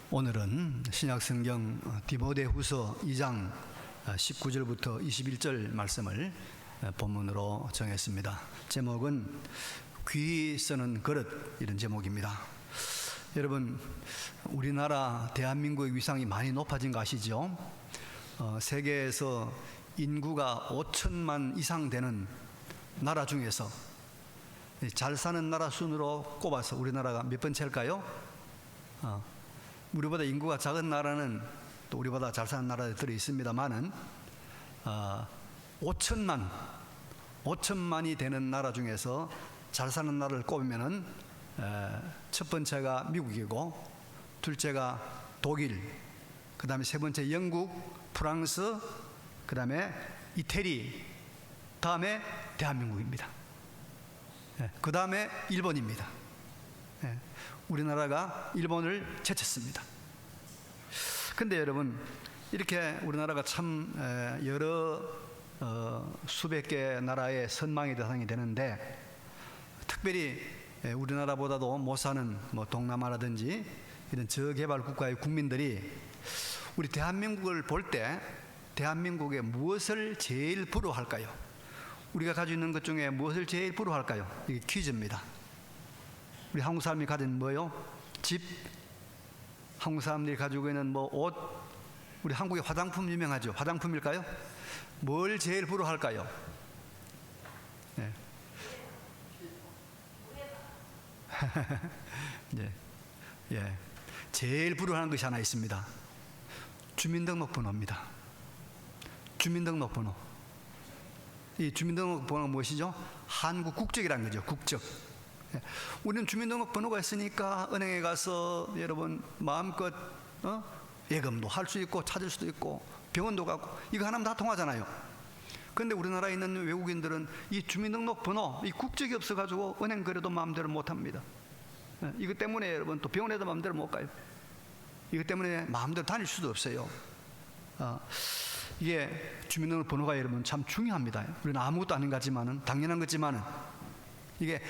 오늘은 신약성경 디모데후서 2장 19절부터 21절 말씀을 본문으로 정했습니다. 제목은 귀히 쓰는 그릇, 이런 제목입니다. 여러분, 우리나라 대한민국의 위상이 많이 높아진 거 아시죠? 세계에서 인구가 5천만 이상 되는 나라 중에서 잘 사는 나라 순으로 꼽아서 우리나라가 몇 번째일까요? 우리보다 인구가 작은 나라는 또 우리보다 잘 사는 나라들이 있습니다만은 5천만이 되는 나라 중에서 잘 사는 나라를 꼽으면은 첫 번째가 미국이고, 둘째가 독일, 그 다음에 세 번째 영국, 프랑스, 그 다음에 이태리, 다음에 대한민국입니다. 그 다음에 일본입니다. 우리나라가 일본을 제쳤습니다. 근데 여러분, 이렇게 우리나라가 참 여러 수백 개 나라의 선망의 대상이 되는데, 특별히 우리나라보다도 못 사는 동남아라든지 이런 저개발 국가의 국민들이 우리 대한민국을 볼 때 대한민국에 무엇을 제일 부러워할까요? 우리가 가지고 있는 것 중에 무엇을 제일 부러워할까요? 이게 퀴즈입니다. 우리 한국 사람이 가진 뭐요? 집. 한국 사람들이 가지고 있는 옷. 우리 한국의 화장품 유명하죠? 화장품일까요? 뭘 제일 부러워할까요? 네. 예. 제일 부러워하는 것이 하나 있습니다. 주민등록번호입니다. 주민등록번호. 이 주민등록번호가 무엇이죠? 한국 국적이라는 거죠. 국적. 우리는 주민등록번호가 있으니까 은행에 가서 여러분 마음껏 예금도 할 수 있고 찾을 수도 있고 병원도 가고 이거 하나면 다 통하잖아요. 그런데 우리나라에 있는 외국인들은 이 주민등록번호, 이 국적이 없어가지고 은행 거래도 마음대로 못합니다. 이것 때문에 여러분 또 병원에도 마음대로 못 가요. 이것 때문에 마음대로 다닐 수도 없어요. 이게 주민등록번호가 여러분 참 중요합니다. 우리는 아무것도 아닌 것 같지만은, 당연한 거지만은, 이게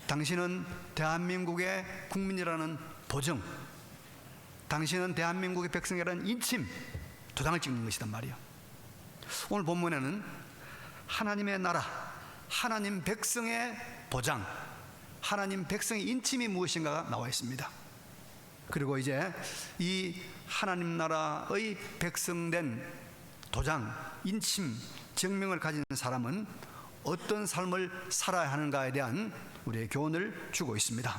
당신은 대한민국의 국민이라는 보증, 당신은 대한민국의 백성이라는 인침, 도장을 찍는 것이란 말이에요. 오늘 본문에는 하나님의 나라, 하나님 백성의 보장, 하나님 백성의 인침이 무엇인가가 나와 있습니다. 그리고 이제 이 하나님 나라의 백성된 도장, 인침, 증명을 가진 사람은 어떤 삶을 살아야 하는가에 대한 우리의 교훈을 주고 있습니다.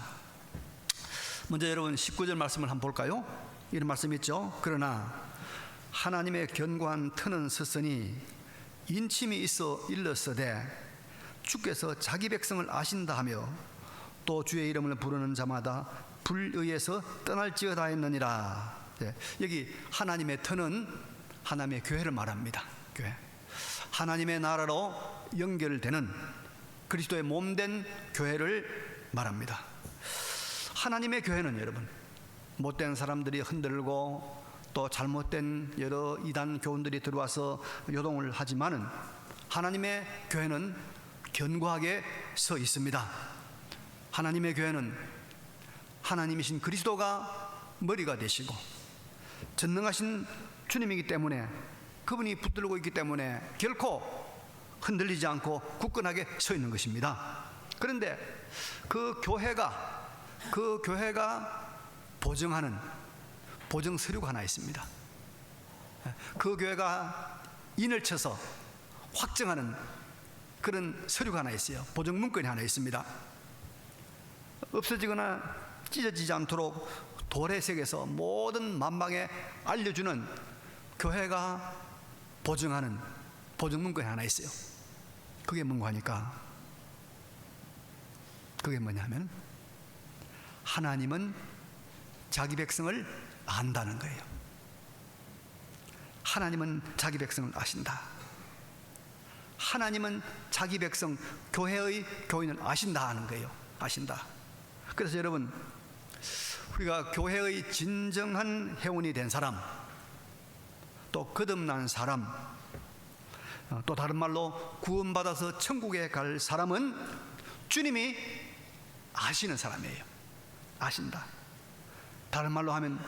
먼저 여러분 19절 말씀을 한번 볼까요? 이런 말씀 있죠. 그러나 하나님의 견고한 터는 섰으니 인침이 있어 일렀으되 주께서 자기 백성을 아신다 하며 또 주의 이름을 부르는 자마다 불의에서 떠날지어다 했느니라. 여기 하나님의 터는 하나님의 교회를 말합니다. 교회. 하나님의 나라로 연결되는 그리스도의 몸된 교회를 말합니다. 하나님의 교회는 여러분, 못된 사람들이 흔들고 또 잘못된 여러 이단 교훈들이 들어와서 요동을 하지만은 하나님의 교회는 견고하게 서 있습니다. 하나님의 교회는 하나님이신 그리스도가 머리가 되시고 전능하신 주님이기 때문에, 그분이 붙들고 있기 때문에 결코 흔들리지 않고 굳건하게 서 있는 것입니다. 그런데 그 교회가 보증하는 보증 서류가 하나 있습니다. 그 교회가 인을 쳐서 확정하는 그런 서류가 하나 있어요. 보증 문건이 하나 있습니다. 없어지거나 찢어지지 않도록 돌에 새겨서 모든 만방에 알려주는 교회가 보증하는 보증 문건이 하나 있어요. 그게 뭔가 하니까, 그게 뭐냐면 하나님은 자기 백성을 안다는 거예요. 하나님은 자기 백성을 아신다. 하나님은 자기 백성, 교회의 교인을 아신다 하는 거예요. 아신다. 그래서 여러분, 우리가 교회의 진정한 회원이 된 사람, 또 거듭난 사람, 또 다른 말로 구원받아서 천국에 갈 사람은 주님이 아시는 사람이에요. 아신다. 다른 말로 하면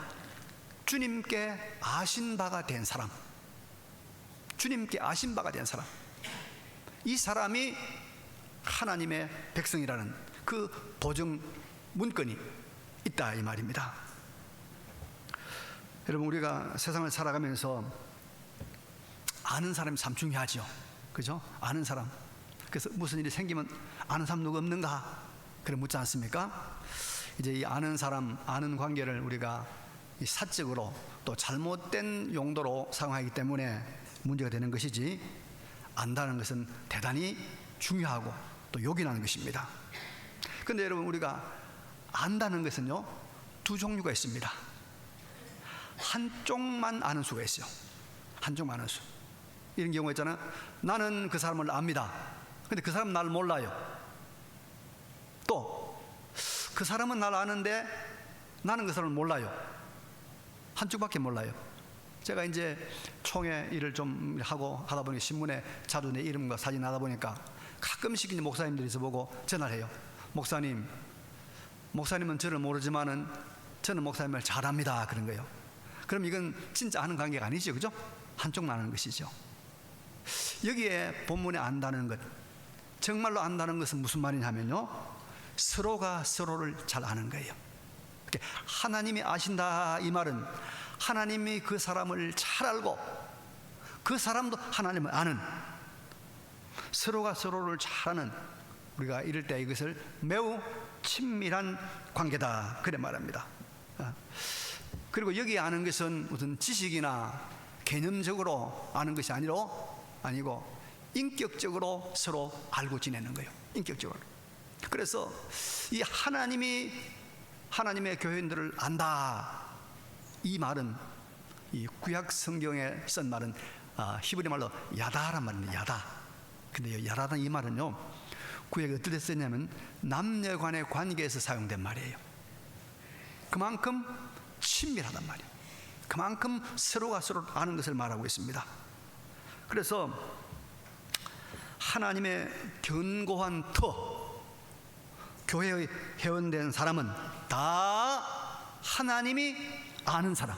주님께 아신 바가 된 사람, 주님께 아신 바가 된 사람, 이 사람이 하나님의 백성이라는 그 보증 문건이 있다 이 말입니다. 여러분, 우리가 세상을 살아가면서 아는 사람이 참 중요하죠. 그죠? 아는 사람. 그래서 무슨 일이 생기면 아는 사람 누구 없는가? 그래 묻지 않습니까? 이제 이 아는 사람, 아는 관계를 우리가 이 사적으로 또 잘못된 용도로 사용하기 때문에 문제가 되는 것이지, 안다는 것은 대단히 중요하고 또 요긴한 것입니다. 그런데 여러분, 우리가 안다는 것은요, 두 종류가 있습니다. 한쪽만 아는 수가 있어요. 한쪽만 아는 수. 이런 경우가 있잖아요. 나는 그 사람을 압니다. 근데 그 사람은 나를 몰라요. 또 그 사람은 나를 아는데 나는 그 사람을 몰라요. 한쪽밖에 몰라요. 제가 이제 총회 일을 좀 하다 보니 신문에 자주 내 이름과 사진 하다 보니까 가끔씩 이제 목사님들이 있어보고 전화를 해요. 목사님은 저를 모르지만은 저는 목사님을 잘 압니다. 그런 거예요. 그럼 이건 진짜 아는 관계가 아니죠, 그죠? 한쪽만 아는 것이죠. 여기에 본문에 안다는 것, 정말로 안다는 것은 무슨 말이냐면요, 서로가 서로를 잘 아는 거예요. 하나님이 아신다 이 말은 하나님이 그 사람을 잘 알고 그 사람도 하나님을 아는, 서로가 서로를 잘 아는, 우리가 이럴 때 이것을 매우 친밀한 관계다 그래 말합니다. 그리고 여기 아는 것은 무슨 지식이나 개념적으로 아는 것이 아니고 인격적으로 서로 알고 지내는 거예요. 인격적으로. 그래서 이 하나님의 교인들을 안다 이 말은, 이 구약 성경에 쓴 말은 히브리 말로 야다란 말입니다. 야다. 근데 야다는 이 말은요, 구약에 어떻게 쓰냐면 남녀간의 관계에서 사용된 말이에요. 그만큼 친밀하단 말이에요. 그만큼 서로가 서로 아는 것을 말하고 있습니다. 그래서 하나님의 견고한 터, 교회의 회원된 사람은 다 하나님이 아는 사람,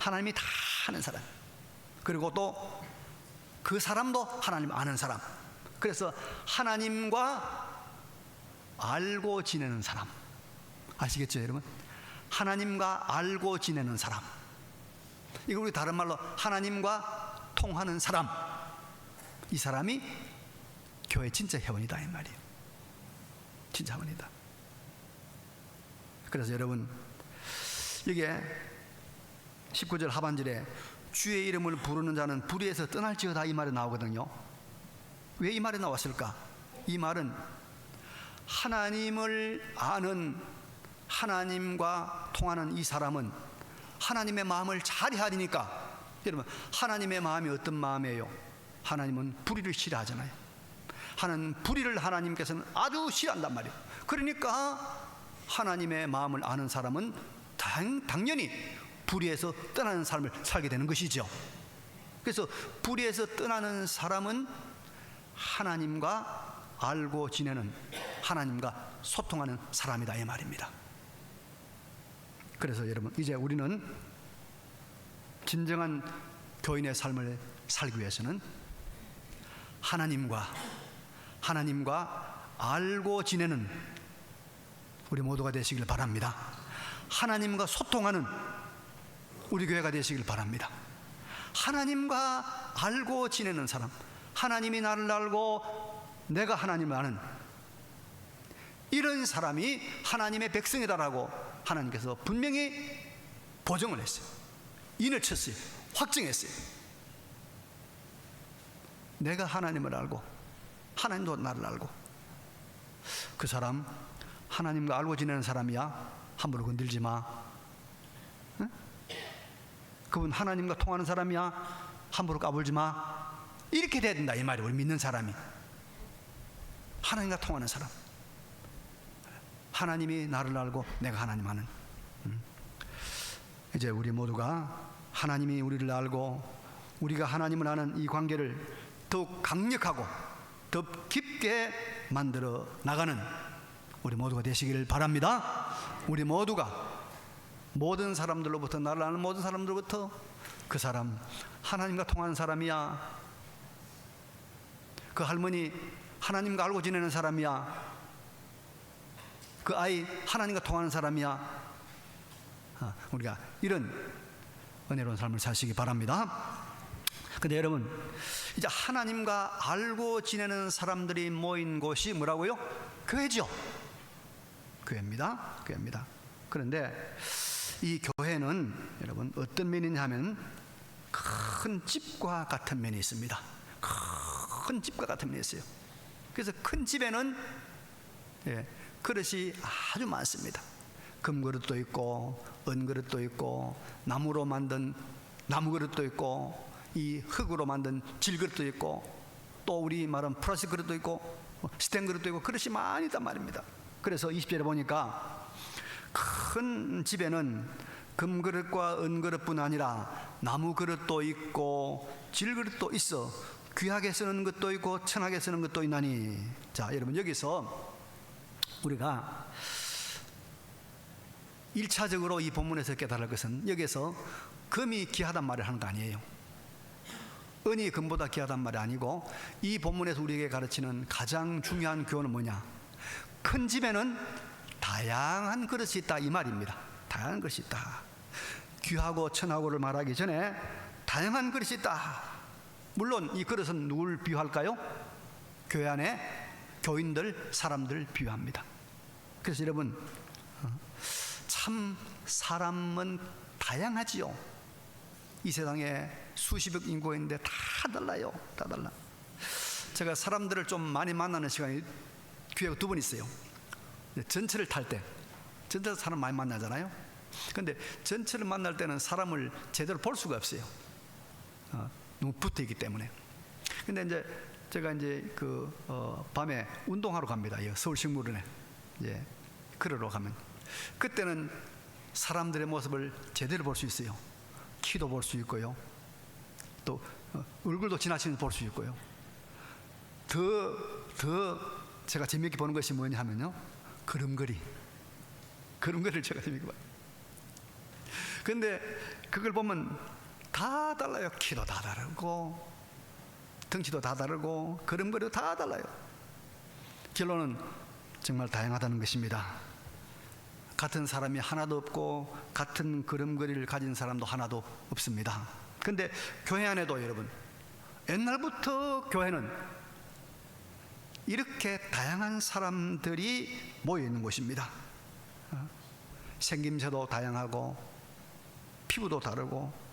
하나님이 다 아는 사람, 그리고 또 그 사람도 하나님 아는 사람. 그래서 하나님과 알고 지내는 사람, 아시겠죠 여러분? 하나님과 알고 지내는 사람, 이거 우리 다른 말로 하나님과 통하는 사람, 이 사람이 교회 진짜 회원이다 이 말이에요. 진짜 회원이다. 그래서 여러분, 이게 19절 하반절에 주의 이름을 부르는 자는 불의에서 떠날지어다 이 말이 나오거든요. 왜 이 말이 나왔을까? 이 말은 하나님을 아는, 하나님과 통하는 이 사람은 하나님의 마음을 잘 헤아리니까. 여러분, 하나님의 마음이 어떤 마음이에요? 하나님은 불의를 싫어하잖아요. 불의를 하나님께서는 아주 싫어한단 말이에요. 그러니까 하나님의 마음을 아는 사람은 당연히 불의에서 떠나는 삶을 살게 되는 것이죠. 그래서 불의에서 떠나는 사람은 하나님과 알고 지내는, 하나님과 소통하는 사람이다 이 말입니다. 그래서 여러분, 이제 우리는 진정한 교인의 삶을 살기 위해서는 하나님과 알고 지내는 우리 모두가 되시길 바랍니다. 하나님과 소통하는 우리 교회가 되시길 바랍니다. 하나님과 알고 지내는 사람, 하나님이 나를 알고 내가 하나님을 아는 이런 사람이 하나님의 백성이다라고 하나님께서 분명히 보증을 했어요. 인을 쳤어요. 확증했어요. 내가 하나님을 알고 하나님도 나를 알고, 그 사람 하나님과 알고 지내는 사람이야. 함부로 건들지 마. 응? 그분 하나님과 통하는 사람이야. 함부로 까불지 마. 이렇게 돼야 된다 이 말이에요. 우리 믿는 사람이 하나님과 통하는 사람, 하나님이 나를 알고 내가 하나님 아는. 이제 우리 모두가 하나님이 우리를 알고 우리가 하나님을 아는 이 관계를 더욱 강력하고 더 깊게 만들어 나가는 우리 모두가 되시기를 바랍니다. 우리 모두가 모든 사람들로부터, 나를 아는 모든 사람들로부터 그 사람 하나님과 통하는 사람이야. 그 할머니 하나님과 알고 지내는 사람이야. 그 아이 하나님과 통하는 사람이야. 우리가 이런 은혜로운 삶을 사시기 바랍니다. 근데 여러분, 이제 하나님과 알고 지내는 사람들이 모인 곳이 뭐라고요? 교회죠. 교회입니다. 교회입니다. 그런데 이 교회는 여러분 어떤 면이냐 하면 큰 집과 같은 면이 있습니다. 큰 집과 같은 면이 있어요. 그래서 큰 집에는 그릇이 아주 많습니다. 금그릇도 있고 은그릇도 있고 나무로 만든 나무그릇도 있고 이 흙으로 만든 질그릇도 있고 또 우리 말하는 플라스틱 그릇도 있고 스텐 그릇도 있고 그릇이 많이 있단 말입니다. 그래서 20절에 보니까 큰 집에는 금그릇과 은그릇뿐 아니라 나무그릇도 있고 질그릇도 있어 귀하게 쓰는 것도 있고 천하게 쓰는 것도 있나니. 자, 여러분, 여기서 우리가 1차적으로 이 본문에서 깨달을 것은 여기서 금이 귀하단 말을 하는 거 아니에요. 은이 금보다 귀하단 말이 아니고 이 본문에서 우리에게 가르치는 가장 중요한 교훈은 뭐냐? 큰 집에는 다양한 그릇이 있다, 이 말입니다. 다양한 그릇이 있다. 귀하고 천하고를 말하기 전에 다양한 그릇이 있다. 물론 이 그릇은 누굴 비유할까요? 교회 안에 교인들, 사람들 비유합니다. 그래서 여러분, 참 사람은 다양하지요. 이 세상에 수십억 인구가 있는데 다 달라요. 다 달라. 제가 사람들을 좀 많이 만나는 시간이 기회가 2번 있어요. 전철을 탈 때, 전철에서 사람 많이 만나잖아요. 근데 전철을 만날 때는 사람을 제대로 볼 수가 없어요. 너무 붙어 있기 때문에. 근데 이제 제가 이제 밤에 운동하러 갑니다. 서울식물원에 이제 걸으러 가면 그때는 사람들의 모습을 제대로 볼 수 있어요. 키도 볼 수 있고요. 또 얼굴도 지나치면서 볼 수 있고요. 더 제가 재미있게 보는 것이 뭐냐 하면요, 걸음걸이를 제가 재미있게 봐요. 근데 그걸 보면 다 달라요. 키도 다 다르고 덩치도 다 다르고 걸음걸이도 다 달라요. 결론은 정말 다양하다는 것입니다. 같은 사람이 하나도 없고 같은 걸음걸이를 가진 사람도 하나도 없습니다. 근데 교회 안에도 여러분, 옛날부터 교회는 이렇게 다양한 사람들이 모여 있는 곳입니다. 생김새도 다양하고 피부도 다르고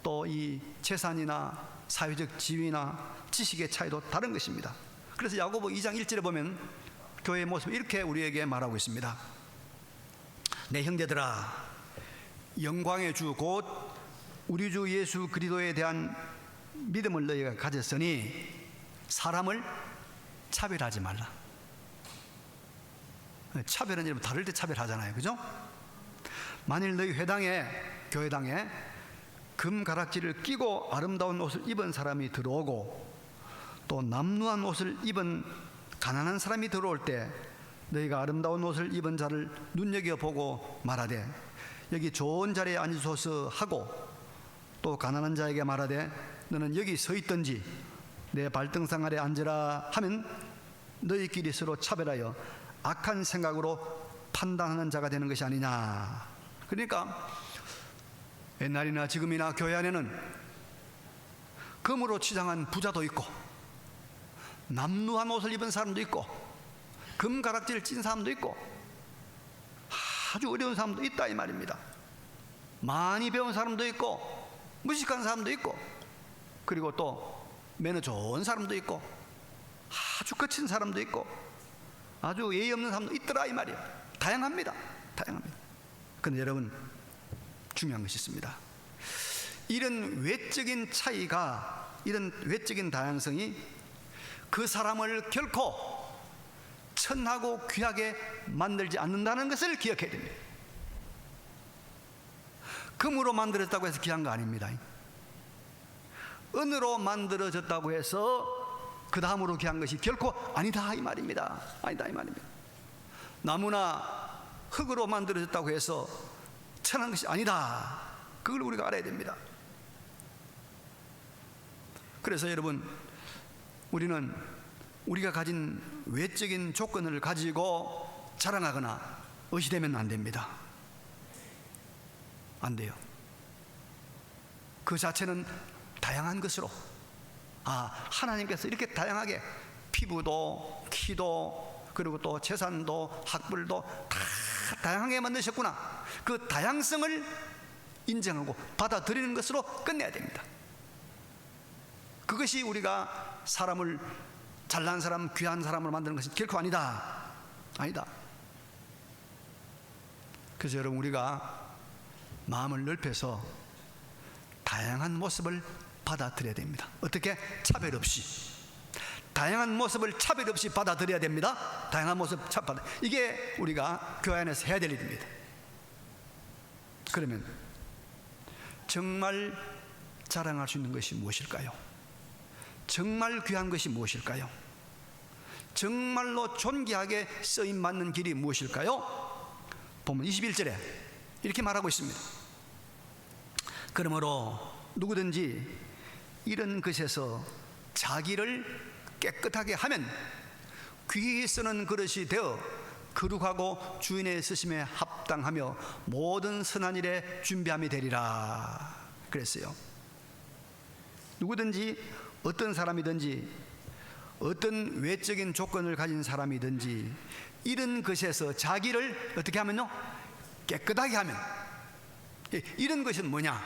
또 이 재산이나 사회적 지위나 지식의 차이도 다른 것입니다. 그래서 야고보 2장 1절에 보면 교회의 모습을 이렇게 우리에게 말하고 있습니다. 내 형제들아, 영광의 주 곧 우리 주 예수 그리스도에 대한 믿음을 너희가 가졌으니 사람을 차별하지 말라. 차별은 여러분 다를 때 차별하잖아요, 그죠? 만일 너희 회당에, 교회당에 금가락지를 끼고 아름다운 옷을 입은 사람이 들어오고 또 남루한 옷을 입은 가난한 사람이 들어올 때 너희가 아름다운 옷을 입은 자를 눈여겨보고 말하되 여기 좋은 자리에 앉으소서 하고 또 가난한 자에게 말하되 너는 여기 서 있든지 내 발등상 아래 앉으라 하면 너희끼리 서로 차별하여 악한 생각으로 판단하는 자가 되는 것이 아니냐. 그러니까 옛날이나 지금이나 교회 안에는 금으로 치장한 부자도 있고 남루한 옷을 입은 사람도 있고 금가락지를 찐 사람도 있고 아주 어려운 사람도 있다, 이 말입니다. 많이 배운 사람도 있고 무식한 사람도 있고 그리고 또 매너 좋은 사람도 있고 아주 거친 사람도 있고 아주 예의 없는 사람도 있더라, 이 말이에요. 다양합니다. 다양합니다. 그런데 여러분, 중요한 것이 있습니다. 이런 외적인 차이가, 이런 외적인 다양성이 그 사람을 결코 천하고 귀하게 만들지 않는다는 것을 기억해야 됩니다. 금으로 만들어졌다고 해서 귀한 거 아닙니다. 은으로 만들어졌다고 해서 그 다음으로 귀한 것이 결코 아니다, 이 말입니다. 아니다, 이 말입니다. 나무나 흙으로 만들어졌다고 해서 천한 것이 아니다. 그걸 우리가 알아야 됩니다. 그래서 여러분, 우리는 우리가 가진 외적인 조건을 가지고 자랑하거나 의시되면 안 됩니다. 안 돼요. 그 자체는 다양한 것으로, 하나님께서 이렇게 다양하게 피부도 키도 그리고 또 재산도 학벌도 다 다양하게 만드셨구나, 그 다양성을 인정하고 받아들이는 것으로 끝내야 됩니다. 그것이 우리가 사람을 잘난 사람, 귀한 사람으로 만드는 것이 결코 아니다. 그래서 여러분, 우리가 마음을 넓혀서 다양한 모습을 받아들여야 됩니다. 어떻게? 차별 없이. 다양한 모습을 차별 없이 받아들여야 됩니다. 다양한 모습 이게 우리가 교회 안에서 해야 될 일입니다. 그러면 정말 자랑할 수 있는 것이 무엇일까요? 정말 귀한 것이 무엇일까요? 정말로 존귀하게 쓰임받는 길이 무엇일까요? 보면 21절에 이렇게 말하고 있습니다. 그러므로 누구든지 이런 것에서 자기를 깨끗하게 하면 귀히 쓰는 그릇이 되어 거룩하고 주인의 쓰심에 합당하며 모든 선한 일에 준비함이 되리라 그랬어요. 누구든지 어떤 사람이든지 어떤 외적인 조건을 가진 사람이든지 이런 것에서 자기를 어떻게 하면요? 깨끗하게 하면. 이런 것은 뭐냐?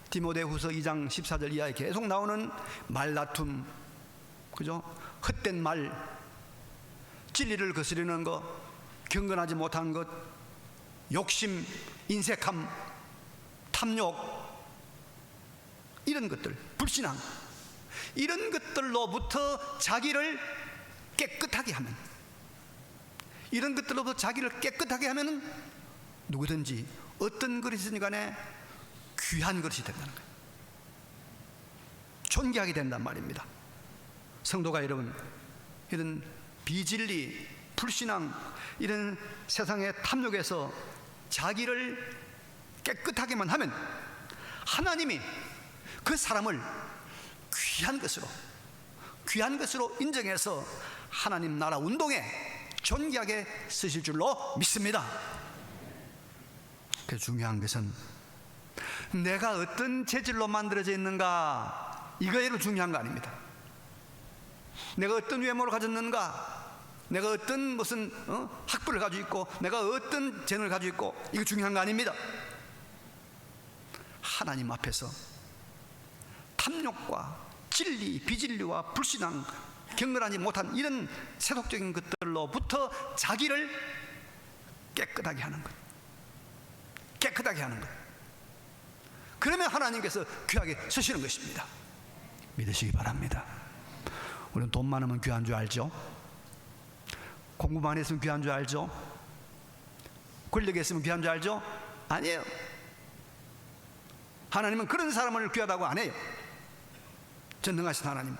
디모데후서 2장 14절 이하에 계속 나오는 말다툼, 그죠? 헛된 말, 진리를 거스르는 것, 경건하지 못한 것, 욕심, 인색함, 탐욕, 이런 것들, 불신앙, 이런 것들로부터 자기를 깨끗하게 하면, 이런 것들로부터 자기를 깨끗하게 하면 누구든지 어떤 그릇이든 간에 귀한 그릇이 된다는 거예요. 존귀하게 된단 말입니다. 성도가 여러분, 이런 비진리, 불신앙, 이런 세상의 탐욕에서 자기를 깨끗하게만 하면 하나님이 그 사람을 귀한 것으로 인정해서 하나님 나라 운동에 존귀하게 쓰실 줄로 믿습니다. 그 중요한 것은 내가 어떤 재질로 만들어져 있는가, 이거로 중요한 거 아닙니다. 내가 어떤 외모를 가졌는가, 내가 어떤 무슨 학벌을 가지고 있고, 내가 어떤 재능을 가지고 있고, 이거 중요한 거 아닙니다. 하나님 앞에서 탐욕과 진리, 비진리와 불신앙, 경건하지 못한 이런 세속적인 것들로부터 자기를 깨끗하게 하는 것, 깨끗하게 하는 것. 그러면 하나님께서 귀하게 쓰시는 것입니다. 믿으시기 바랍니다. 우리는 돈 많으면 귀한 줄 알죠? 공부 많이 했으면 귀한 줄 알죠? 권력이 있으면 귀한 줄 알죠? 아니에요. 하나님은 그런 사람을 귀하다고 안 해요. 전능하신 하나님.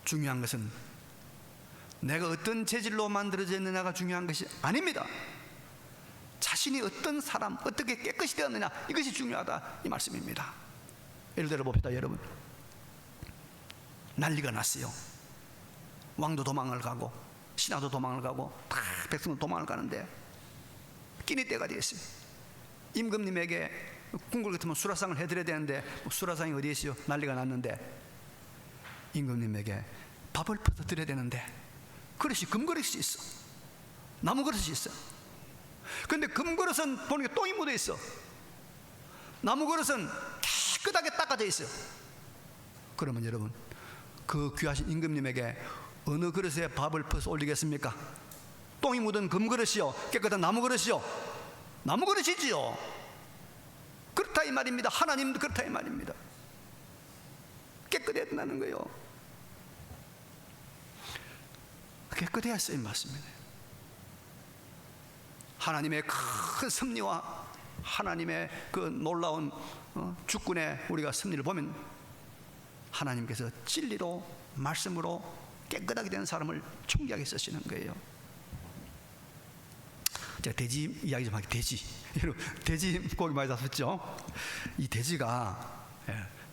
중요한 것은 내가 어떤 재질로 만들어져 있느냐가 중요한 것이 아닙니다. 자신이 어떤 사람, 어떻게 깨끗이 되었느냐, 이것이 중요하다, 이 말씀입니다. 예를 들어 봅시다. 여러분, 난리가 났어요. 왕도 도망을 가고 신하도 도망을 가고 다 백성도 도망을 가는데 끼니 때가 되었어요. 임금님에게 궁궐 같으면 수라상을 해드려야 되는데 수라상이 어디에 있어요? 난리가 났는데 임금님에게 밥을 퍼서 드려야 되는데 그릇이 금그릇이 있어, 나무 그릇이 있어. 근데 금그릇은 보니까 똥이 묻어 있어. 나무 그릇은 깨끗하게 닦아져 있어요. 그러면 여러분, 그 귀하신 임금님에게 어느 그릇에 밥을 퍼서 올리겠습니까? 똥이 묻은 금그릇이요, 깨끗한 나무 그릇이요? 나무 그릇이지요. 그렇다 이 말입니다. 하나님도 그렇다 이 말입니다. 깨끗해야 된다는 거예요. 깨끗해야 쓰임 받습니다. 하나님의 큰 섭리와 하나님의 그 놀라운 주권의 우리가 섭리를 보면 하나님께서 진리로 말씀으로 깨끗하게 된 사람을 존귀하게 쓰시는 거예요. 제가 돼지 이야기 좀 할게요. 돼지. 여러분, 돼지 고기 많이 잡았죠? 이 돼지가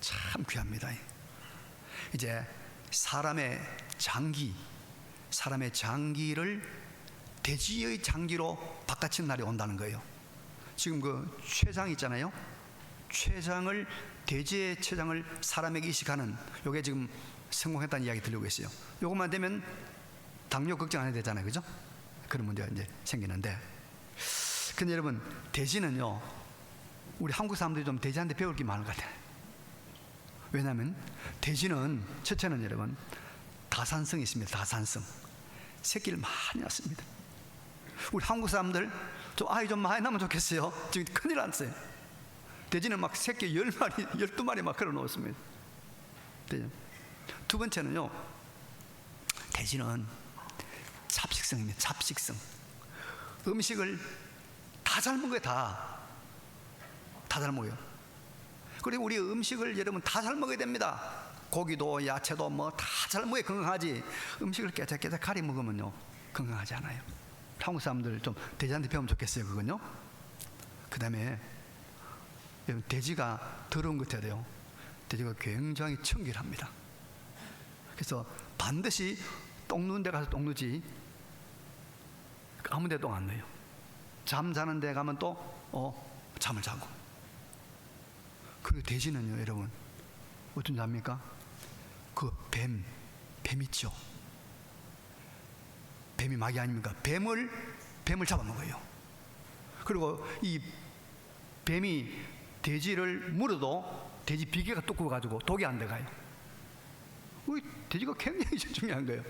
참 귀합니다. 이제 사람의 장기를 돼지의 장기로 바꿔치는 날이 온다는 거예요. 지금 그 췌장 있잖아요. 췌장을, 돼지의 췌장을 사람에게 이식하는, 요게 지금 성공했다는 이야기 들리고 있어요. 요것만 되면 당뇨 걱정 안 해도 되잖아요, 그죠? 그런 문제가 이제 생기는데, 근데 여러분, 돼지는요, 우리 한국 사람들이 좀 돼지한테 배울 게 많은 것 같아요. 왜냐하면 돼지는, 첫째는 여러분, 다산성이 있습니다. 다산성. 새끼를 많이 낳습니다. 우리 한국 사람들 좀 아이 좀 많이 낳으면 좋겠어요. 지금 큰일 났어요. 돼지는 막 새끼 10마리, 12마리 막 걸어 놓습니다. 두 번째는요, 돼지는 잡식성입니다. 잡식성. 음식을 다 잘 먹어요. 다 잘 먹어요. 그리고 우리 음식을 여러분 다 잘 먹어야 됩니다. 고기도 야채도 뭐 다 잘 먹어야 건강하지, 음식을 깨작깨작 가리 먹으면요 건강하지 않아요. 한국 사람들 좀 돼지한테 배우면 좋겠어요, 그건요. 그 다음에 돼지가 더러운 것 같아요. 돼지가 굉장히 청결합니다. 그래서 반드시 똥 누는 데 가서 똥 누지 아무 데 똥 안 넣어요. 잠 자는 데 가면 또 잠을 자고. 그리고 돼지는요 여러분 어떤 잡니까? 그 뱀 있죠. 뱀이 막이 아닙니까? 뱀을 잡아먹어요. 그리고 이 뱀이 돼지를 물어도 돼지 비계가 두꺼워가지고 독이 안 들어가요. 돼지가 굉장히 중요한 거예요.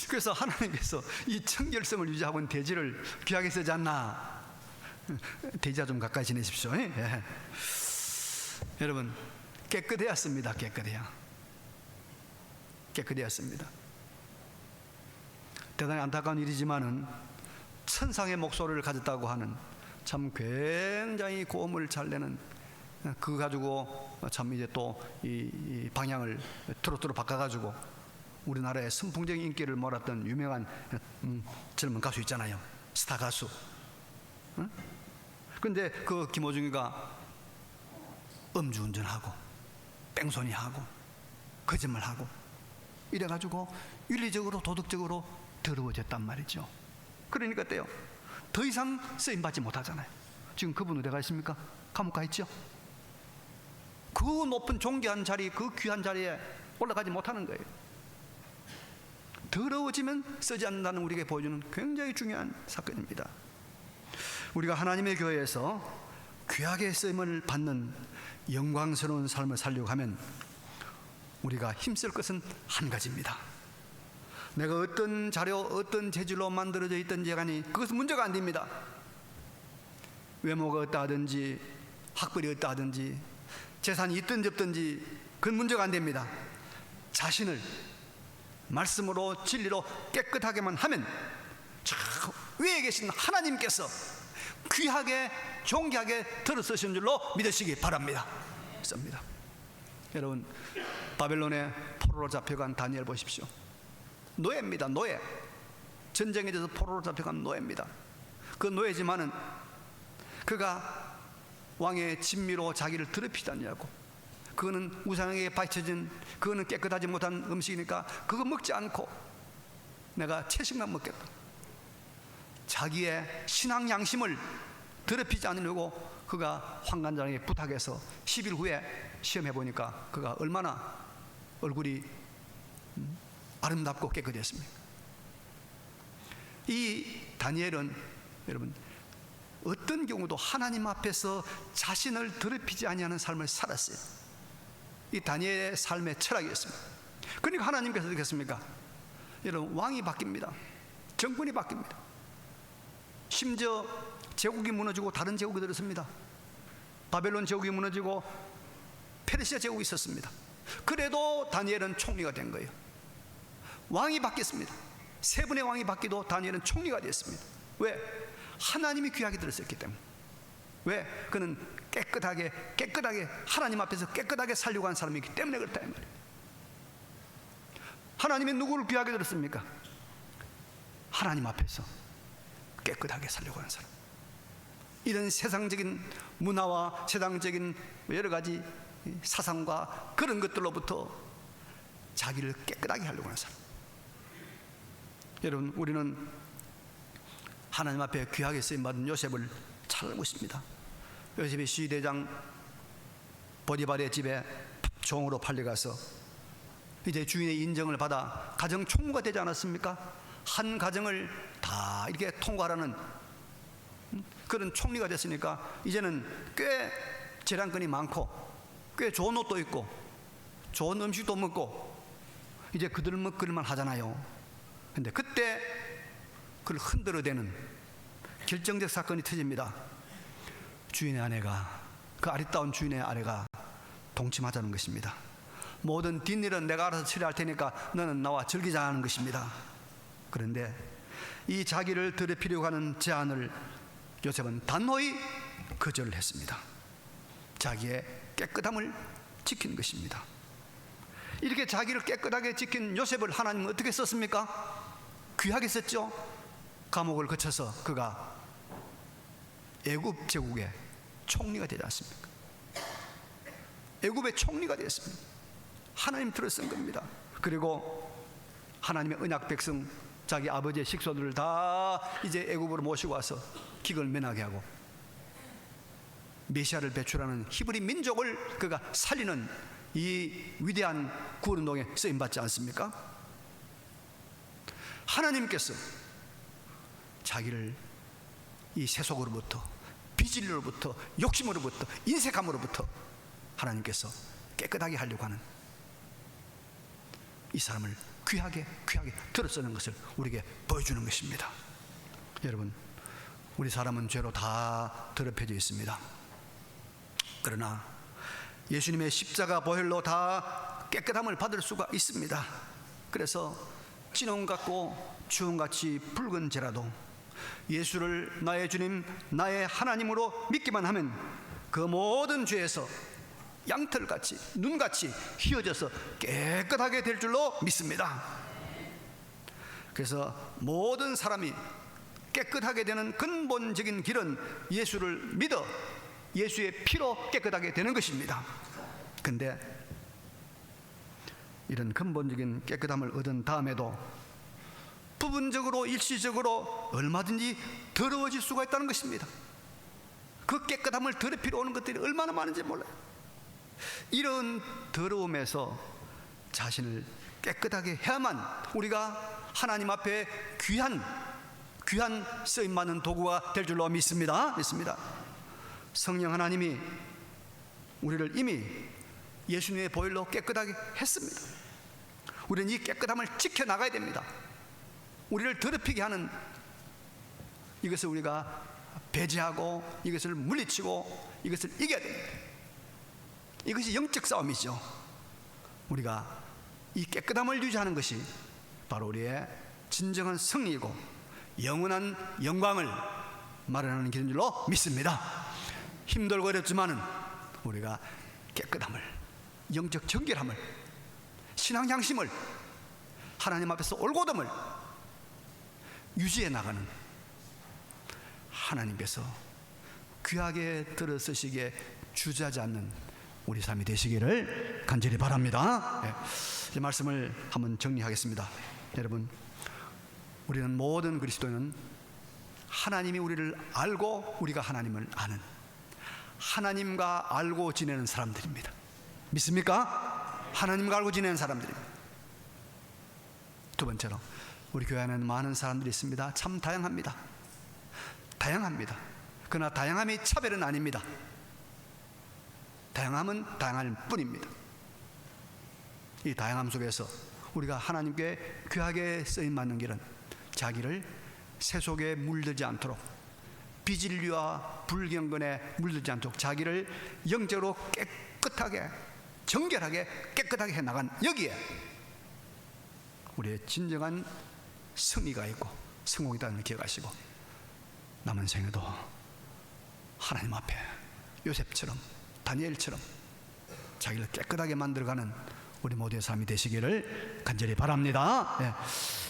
그래서 하나님께서 이 청결성을 유지하고 있는 돼지를 귀하게 쓰지 않나. 돼지와 좀 가까이 지내십시오. 예. 여러분, 깨끗해였습니다. 깨끗해였습니다. 대단히 안타까운 일이지만은 천상의 목소리를 가졌다고 하는, 참 굉장히 고음을 잘 내는, 그거 가지고 참 이제 또 이 방향을 트로트로 바꿔가지고 우리나라의 선풍적인 인기를 몰았던 유명한 젊은 가수 있잖아요. 스타 가수. 근데 그 김호중이가 음주운전하고 뺑소니하고 거짓말하고 이래가지고 윤리적으로 도덕적으로 더러워졌단 말이죠. 그러니까 어때요? 더 이상 쓰임받지 못하잖아요. 지금 그분 어디 가 있습니까? 감옥 가 있죠. 그 높은 존귀한 자리, 그 귀한 자리에 올라가지 못하는 거예요. 더러워지면 쓰지 않는다는 우리에게 보여주는 굉장히 중요한 사건입니다. 우리가 하나님의 교회에서 귀하게 쓰임을 받는 영광스러운 삶을 살려고 하면 우리가 힘쓸 것은 한 가지입니다. 내가 어떤 자료, 어떤 재질로 만들어져 있든지 간에 그것은 문제가 안 됩니다. 외모가 어떠하든지 학벌이 어떠하든지 재산이 있든지 없든지 그건 문제가 안 됩니다. 자신을 말씀으로 진리로 깨끗하게만 하면 저 위에 계신 하나님께서 귀하게 존귀하게 들어서신 줄로 믿으시기 바랍니다. 씁니다. 여러분, 바벨론의 포로로 잡혀간 다니엘 보십시오. 노예입니다. 노예. 전쟁에 대해서 포로로 잡혀간 노예입니다. 그 노예지만은 그가 왕의 진미로 자기를 더럽히지 않냐고. 그거는 우상에게 바쳐진, 그거는 깨끗하지 못한 음식이니까 그거 먹지 않고 내가 채식만 먹겠다. 자기의 신앙 양심을 더럽히지 않으려고 그가 환관장에게 부탁해서 10일 후에 시험해 보니까 그가 얼마나 얼굴이 아름답고 깨끗했습니까? 이 다니엘은 여러분 어떤 경우도 하나님 앞에서 자신을 더럽히지 아니하는 삶을 살았어요. 이 다니엘의 삶의 철학이었습니다. 그러니까 하나님께서 어떻게 했습니까? 여러분, 왕이 바뀝니다. 정권이 바뀝니다. 심지어 제국이 무너지고 다른 제국이 들었습니다. 바벨론 제국이 무너지고 페르시아 제국이 있었습니다. 그래도 다니엘은 총리가 된 거예요. 왕이 바뀌었습니다. 세 분의 왕이 바뀌도 다니엘은 총리가 됐습니다. 왜? 하나님이 귀하게 들었었기 때문에. 왜? 그는 깨끗하게 하나님 앞에서 깨끗하게 살려고 한 사람이기 때문에 그렇다 이 말이에요. 하나님이 누구를 귀하게 들었습니까? 하나님 앞에서 깨끗하게 살려고 하는 사람, 이런 세상적인 문화와 세상적인 여러 가지 사상과 그런 것들로부터 자기를 깨끗하게 하려고 하는 사람. 여러분, 우리는 하나님 앞에 귀하게 쓰임받은 요셉을 잘 알고 있습니다. 요셉이 시대장 보디발의 집에 종으로 팔려가서 이제 주인의 인정을 받아 가정 총무가 되지 않았습니까? 한 가정을 다 이렇게 통과하는 그런 총리가 됐으니까 이제는 꽤 재량권이 많고 꽤 좋은 옷도 입고 좋은 음식도 먹고 이제 그들만 하잖아요. 근데 그때 그를 흔들어대는 결정적 사건이 터집니다. 주인의 아내가, 그 아리따운 주인의 아내가 동침하자는 것입니다. 모든 뒷일은 내가 알아서 처리할 테니까 너는 나와 즐기자 하는 것입니다. 그런데 이 자기를 더럽히려고 하는 제안을 요셉은 단호히 거절을 했습니다. 자기의 깨끗함을 지킨 것입니다. 이렇게 자기를 깨끗하게 지킨 요셉을 하나님은 어떻게 썼습니까? 귀하게 썼죠. 감옥을 거쳐서 그가 애굽 제국의 총리가 되지 않습니까? 애굽의 총리가 되었습니다. 하나님 들어 쓴 겁니다. 그리고 하나님의 언약 백성, 자기 아버지의 식소들을 다 이제 애굽으로 모시고 와서 기근을 면하게 하고 메시아를 배출하는 히브리 민족을 그가 살리는 이 위대한 구원운동에 쓰임받지 않습니까? 하나님께서 자기를 이 세속으로부터, 비진리로부터, 욕심으로부터, 인색함으로부터 하나님께서 깨끗하게 하려고 하는 이 사람을 귀하게 들어쓰는 것을 우리에게 보여주는 것입니다. 여러분, 우리 사람은 죄로 다 더럽혀져 있습니다. 그러나 예수님의 십자가 보혈로 다 깨끗함을 받을 수가 있습니다. 그래서 진홍 같고 주홍같이 붉은 죄라도 예수를 나의 주님, 나의 하나님으로 믿기만 하면 그 모든 죄에서 양털같이, 눈같이 휘어져서 깨끗하게 될 줄로 믿습니다. 그래서 모든 사람이 깨끗하게 되는 근본적인 길은 예수를 믿어 예수의 피로 깨끗하게 되는 것입니다. 근데 이런 근본적인 깨끗함을 얻은 다음에도 부분적으로, 일시적으로 얼마든지 더러워질 수가 있다는 것입니다. 그 깨끗함을 더럽히러 오는 것들이 얼마나 많은지 몰라요. 이런 더러움에서 자신을 깨끗하게 해야만 우리가 하나님 앞에 귀한 쓰임받는 도구가 될 줄로 믿습니다. 성령 하나님이 우리를 이미 예수님의 보혈로 깨끗하게 했습니다. 우리는 이 깨끗함을 지켜나가야 됩니다. 우리를 더럽히게 하는 이것을 우리가 배제하고 이것을 물리치고 이것을 이겨야 됩니다. 이것이 영적 싸움이죠. 우리가 이 깨끗함을 유지하는 것이 바로 우리의 진정한 승리이고 영원한 영광을 마련하는 길인 줄로 믿습니다. 힘들고 어렵지만은 우리가 깨끗함을, 영적 정결함을, 신앙 양심을, 하나님 앞에서 올곧음을 유지해 나가는 하나님께서 귀하게 들어 쓰시기에 주저하지 않는 우리 삶이 되시기를 간절히 바랍니다. 이 말씀을 한번 정리하겠습니다. 여러분, 우리는 모든 그리스도인은 하나님이 우리를 알고 우리가 하나님을 아는 하나님과 알고 지내는 사람들입니다. 믿습니까? 하나님과 알고 지내는 사람들입니다. 두 번째로 우리 교회 안에는 많은 사람들이 있습니다. 참 다양합니다. 그러나 다양함이 차별은 아닙니다. 다양함은 다양할 뿐입니다. 이 다양함 속에서 우리가 하나님께 귀하게 쓰임받는 길은 자기를 세속에 물들지 않도록, 비진리와 불경건에 물들지 않도록 자기를 영적으로 깨끗하게, 정결하게, 깨끗하게 해나간 여기에 우리의 진정한 승리가 있고 성공이라는 걸 기억하시고 남은 생에도 하나님 앞에 요셉처럼, 다니엘처럼 자기를 깨끗하게 만들어가는 우리 모두의 삶이 되시기를 간절히 바랍니다.